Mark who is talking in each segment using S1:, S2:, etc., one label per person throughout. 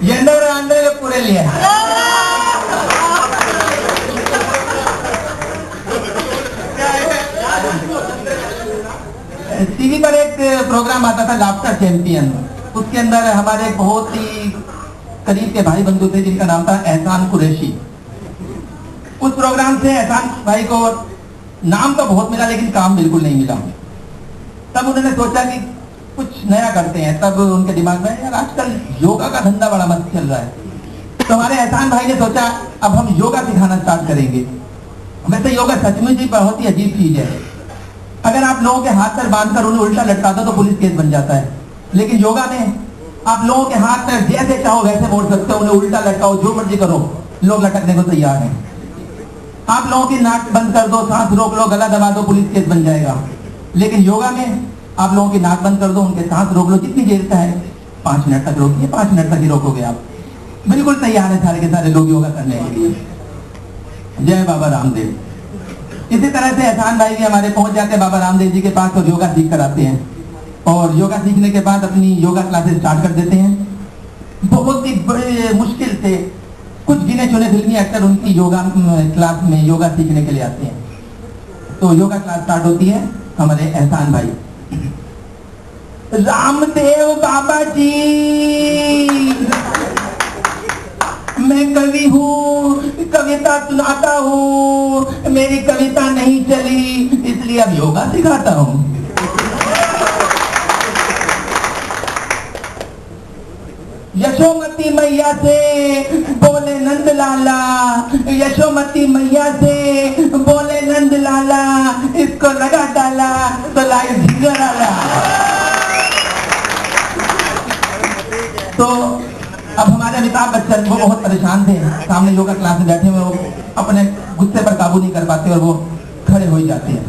S1: ಎಂದವರ ಅಂದ್ರೆ पूरे लिए टीवी पर एक प्रोग्राम आता था लाफ्टर चैंपियन। उसके अंदर हमारे बहुत ही करीब के भाई बंधु थे जिनका नाम था एहसान कुरैशी। उस प्रोग्राम से एहसान भाई को नाम तो बहुत मिला लेकिन काम बिल्कुल नहीं मिला। तब उन्होंने सोचा कि कुछ नया करते हैं। तब उनके दिमाग में यार आजकल योगा का धंधा बड़ा मस्त चल रहा है। तो हमारे एहसान भाई ने सोचा अब हम योगा सिखाना स्टार्ट करेंगे। वैसे योगा सचमुच ही बहुत ही अजीब चीज है। अगर आप लोगों के हाथ पर बांधकर उन्हें उल्टा लटका दो तो पुलिस केस बन जाता है, लेकिन योगा में आप लोगों के हाथ पर जैसे चाहो वैसे मोड़ सकते हो। उन्हें उल्टा लटकाओ, जो मर्जी करो, लोग लटकने को तैयार हैं। आप लोगों की नाक बंद कर दो, सांस रोक लो, गला दबा दो, पुलिस केस बन जाएगा। लेकिन योगा में आप लोगों की नाक बंद कर दो, उनके सांस रोक लो, जितनी देर का है 5 मिनट तक रोकिए, 5 मिनट तक ही रोकोगे आप। बिल्कुल तैयार है सारे के सारे लोग योगा करने के लिए। जय बाबा रामदेव। इसी तरह से एहसान भाई भी हमारे पहुंच जाते हैं बाबा रामदेव जी के पास और योगा सीख कर आते हैं। और योगा सीखने के बाद अपनी योगा क्लासेस स्टार्ट कर देते हैं। बहुत ही बड़े मुश्किल से कुछ गिने चुने फिल्मी एक्टर उनकी योगा क्लास में योगा सीखने के लिए आते हैं। तो योगा क्लास स्टार्ट होती है। हमारे एहसान भाई, रामदेव बाबा जी, मैं कवि हूँ, कविता सुनाता हूँ, मेरी कविता नहीं चली इसलिए अब योगा सिखाता हूँ। यशोमती मैया से बोले नंद लाला, यशोमती मैया से बोले नंद लाला, इसको लगा डाला तो लाई झिंगा डाला। तो अब हमारे अमिताभ बच्चन वो बहुत परेशान थे। सामने योगा क्लास में बैठे हुए वो अपने गुस्से पर काबू नहीं कर पाते और वो खड़े हो ही जाते हैं।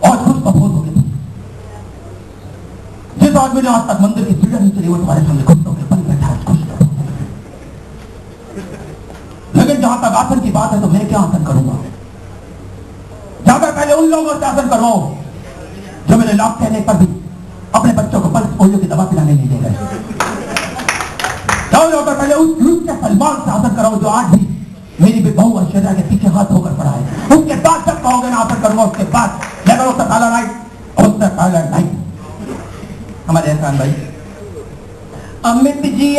S1: और कुछ बहुत हो गए। जिस आदमी ने आज तक मंदिर की सीढ़ियां नहीं चली वो तुम्हारे सामने खुश हो गए, बन बैठा है, खुश हो। लेकिन जहां तक आसन की बात है तो मैं क्या आसन करूंगा? ज्यादा पहले उन लोगों से आसन करो जो मेरे लाभ कहने पर भी अपने बच्चों को पल्स पोलियो की दवा पिलाने नहीं दे रहे। तो पहले उस लूट के सलमान से आसन कराओ जो आज भी मेरी भी बहू ऐश्वर्या के पीछे हाथ होकर पड़ा है। उसके बाद जब कहोगे ना आसन करूंगा उसके बाद लेवल उसका काला राइट और उसका काला राइट। हमारे एहसान भाई, अमित जी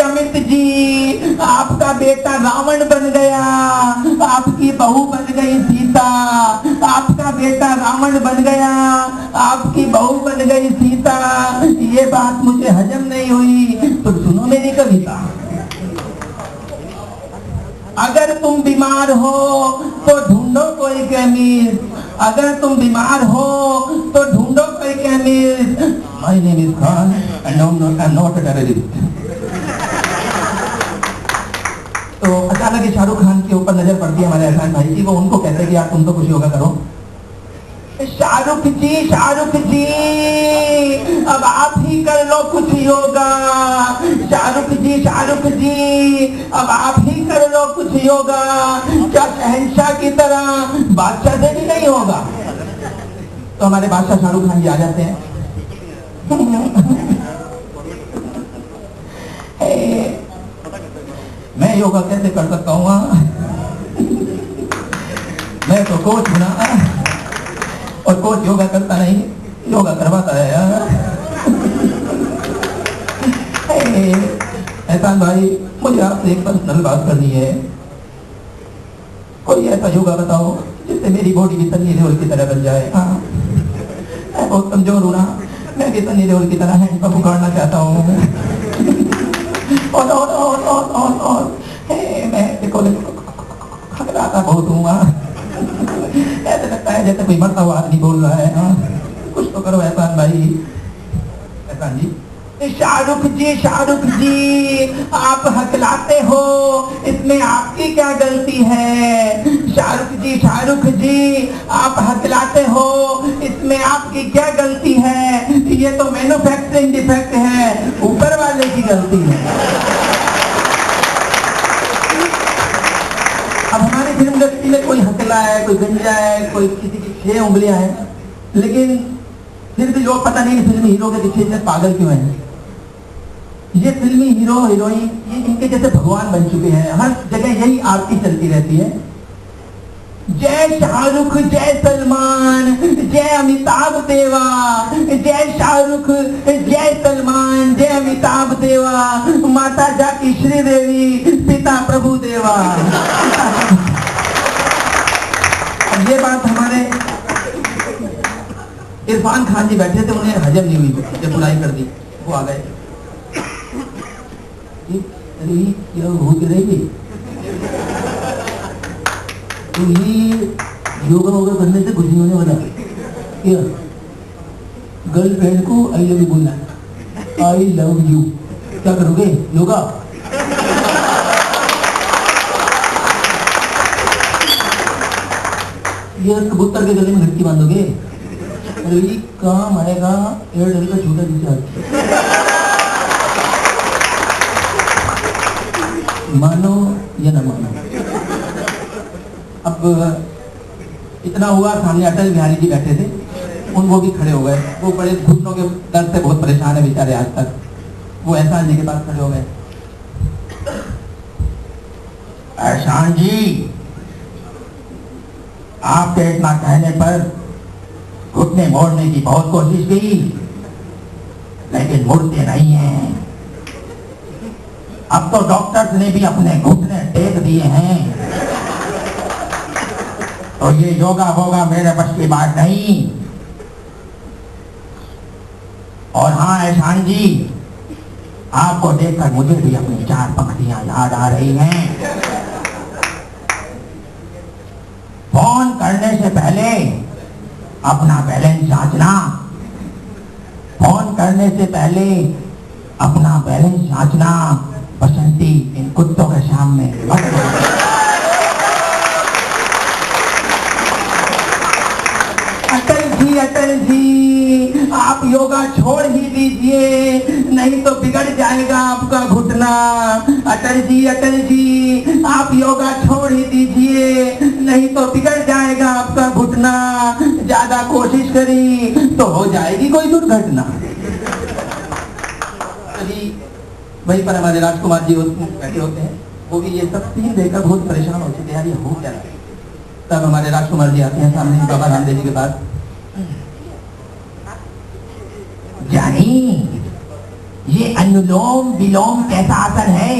S1: आपका बेटा रावण बन गया, आपकी बहू बन गई सीता। आपका बेटा रावण बन गया, आपकी बहू बन गई सीता। ये बात मुझे हजम नहीं हुई तो सुनो मेरी कविता। अगर तुम बीमार हो तो ढूंढो कोई केमिस्ट, अगर तुम बीमार हो तो ढूंढो कोई chemist. My name is Khan and I am not a terrorist. तो अचानक शाहरुख खान के ऊपर नजर पड़ती है हमारे एहसान भाई की। वो उनको कहते हैं कि यार तुम तो कुछ योगा करो। शाहरुख जी अब आप ही कर लो कुछ योगा। शाहरुख जी अब आप ही कर लो कुछ योगा। क्या शहंशाह की तरह बादशाह से भी नहीं होगा? तो हमारे बादशाह शाहरुख खान जी आ जाते हैं। मैं योगा कैसे कर सकता हूँ? मैं तो कोच हूं ना, और कोच योगा करता नहीं, योगा करवाता है यार। एहसान भाई, मुझे आपसे एक पर्सनल बात करनी है। कोई ऐसा योगा बताओ जिससे मेरी बॉडी भी सनी देओल की तरह बन जाए। हाँ, मैं बहुत कमजोर हूँ ना, मैं भी सनी देओल की तरह हैंड पंप उखाड़ना चाहता हूँ। और मैं देखो खतराता बहुत हूँ। ऐसा लगता है जैसे कोई मरता हुआ आदमी बोल रहा है। कुछ तो करो एहसान भाई। एहसान जी, शाहरुख जी आप हकलाते हो, इसमें आपकी क्या गलती है? शाहरुख जी आप हकलाते हो, इसमें आपकी क्या गलती है? ये तो मैन्युफैक्चरिंग डिफेक्ट है, ऊपर वाले की गलती है। अब हमारी फिल्म इंडस्ट्री में कोई हकला है, कोई गंजा है, कोई किसी की 6 उंगलियां हैं, लेकिन फिर भी लोग पता नहीं फिल्मी हीरो के पीछे इतने पागल क्यों हैं। ये फिल्मी हीरो हीरोइन ये इनके जैसे भगवान बन चुके हैं, हर जगह यही आरती चलती रहती है, जय शाहरुख, जय सलमान, जय अमिताभ देवा, जय शाहरुख, जय सलमान, जय अमिताभ देवा, माता जाकी श्रीदेवी, पिता प्रभु देवा। अब ये बात हमारे इरफान खान जी बैठे थे, उन्हें हजम नहीं हुई, जब बुलाई कर दी वो आ गए, अरे क्या हो रही, तो ये योगा वोगा करने से कुछ नहीं होने वाला, क्या गर्लफ्रेंड को आई लव यू बोलना, आई लव यू, क्या करोगे योगा? ये कबूतर के गले में घंटी बांधोगे? अरे ये काम आएगा एयरटेल का छोटा रिचार्ज, मानो या ना मानो। अब इतना हुआ, सामने अटल बिहारी जी बैठे थे, वो भी खड़े हो गए, वो बड़े घुटनों के दर्द से बहुत परेशान है बेचारे आज तक, वो एहसान जी के पास खड़े हो गए। एहसान जी, आपके इतना कहने पर घुटने मोड़ने की बहुत कोशिश की, लेकिन मुड़ते नहीं हैं। अब तो डॉक्टर्स ने भी अपने घुटने टेक दिए हैं, तो ये योगा वोगा मेरे बस की बात नहीं। और हाँ एहसान जी, आपको देखकर मुझे भी अपनी 4 पंक्तियां याद आ रही हैं। फोन करने से पहले अपना बैलेंस जांचना, फोन करने से पहले अपना बैलेंस जांचना, बसंती इन कुत्तों के सामने अटल जी आप योगा छोड़ ही दीजिए, नहीं तो बिगड़ जाएगा आपका घुटना। अटल जी आप योगा छोड़ ही दीजिए, नहीं तो बिगड़ जाएगा आपका घुटना। ज्यादा कोशिश करी तो हो जाएगी कोई दुर्घटना। वहीं पर हमारे राजकुमार जी बैठे होते हैं, वो भी ये सब सीन देखकर बहुत परेशान हो चुके हैं, यार ये हो क्या रहा है। तब हमारे राजकुमार जी आते हैं सामने बाबा रामदेव जी के पास। जानी, ये अनुलोम विलोम कैसा आसन है,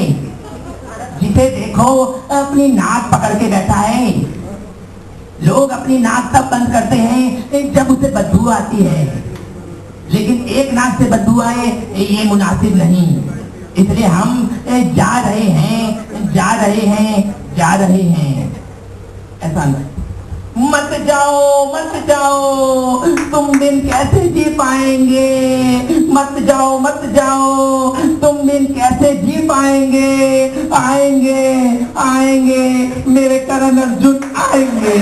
S1: जिसे देखो अपनी नाक पकड़ के बैठा है। लोग अपनी नाक तब बंद करते हैं जब उसे बदबू आती है, लेकिन एक नाक से बदबू आए ये मुनासिब नहीं, इसलिए हम जा रहे हैं। ऐसा नहीं, मत जाओ तुम दिन कैसे जी पाएंगे, मत जाओ तुम दिन कैसे जी पाएंगे। आएंगे मेरे करण अर्जुन आएंगे।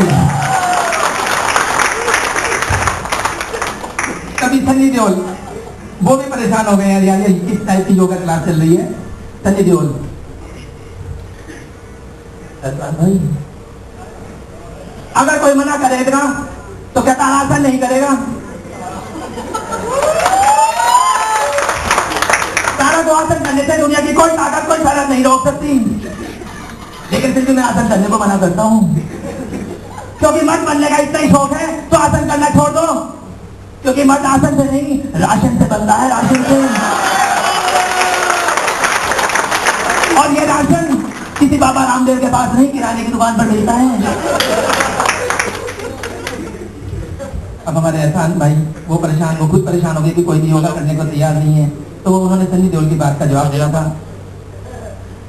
S1: कभी सन्नी देओल वो भी परेशान हो गए यार, इस टाइप की योगा क्लास चल रही है। सन्नी देओल, भाई अगर कोई मना करेगा तो क्या तारासन नहीं करेगा? तारा को आसन करने से दुनिया की कोई ताकत कोई शरत नहीं रोक सकती, लेकिन फिर भी मैं आसन करने को मना करता हूं, क्योंकि मर्द बनने का इतना ही शौक है तो आसन करना छोड़ दो, क्योंकि मर्द आसन से नहीं राशन से बनता है, राशन से। और ये राशन किसी बाबा रामदेव के पास नहीं, किराने की दुकान पर मिलता है। अब हमारे एहसान भाई वो खुद परेशान हो गए कि कोई भी योगा करने को तैयार नहीं है, तो उन्होंने सन्नी देओल की बात का जवाब दिया था।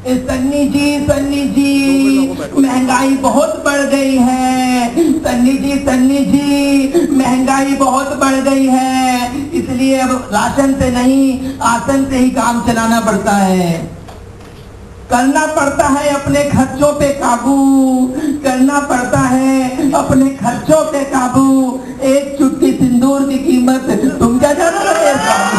S1: सन्नी जी महंगाई बहुत बढ़ गई है, सन्नी जी महंगाई बहुत बढ़ गई है, इसलिए अब राशन से नहीं आसन से ही काम चलाना पड़ता है। करना पड़ता है अपने खर्चों पे काबू, करना पड़ता है अपने खर्चों पे काबू। एक चुटकी सिंदूर की कीमत तुम क्या जानो रे बाबू।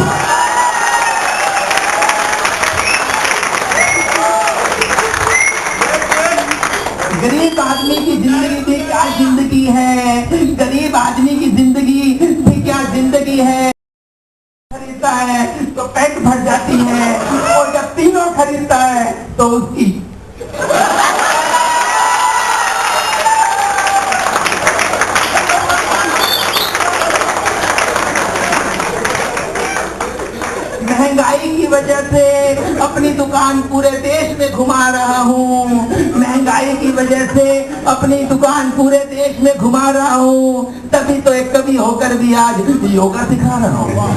S1: गरीब आदमी की जिंदगी भी क्या जिंदगी है, गरीब आदमी की जिंदगी भी क्या जिंदगी है, खरीदता है तो पैंट भर जाती है, और जब तीनों खरीदता है तो उसकी महंगाई की वजह से अपनी दुकान पूरे देश में घुमा रहा हूँ, महंगाई की वजह से अपनी दुकान पूरे देश में घुमा रहा हूँ, तभी तो एक कवि होकर भी आज योगा सिखा रहा हूँ।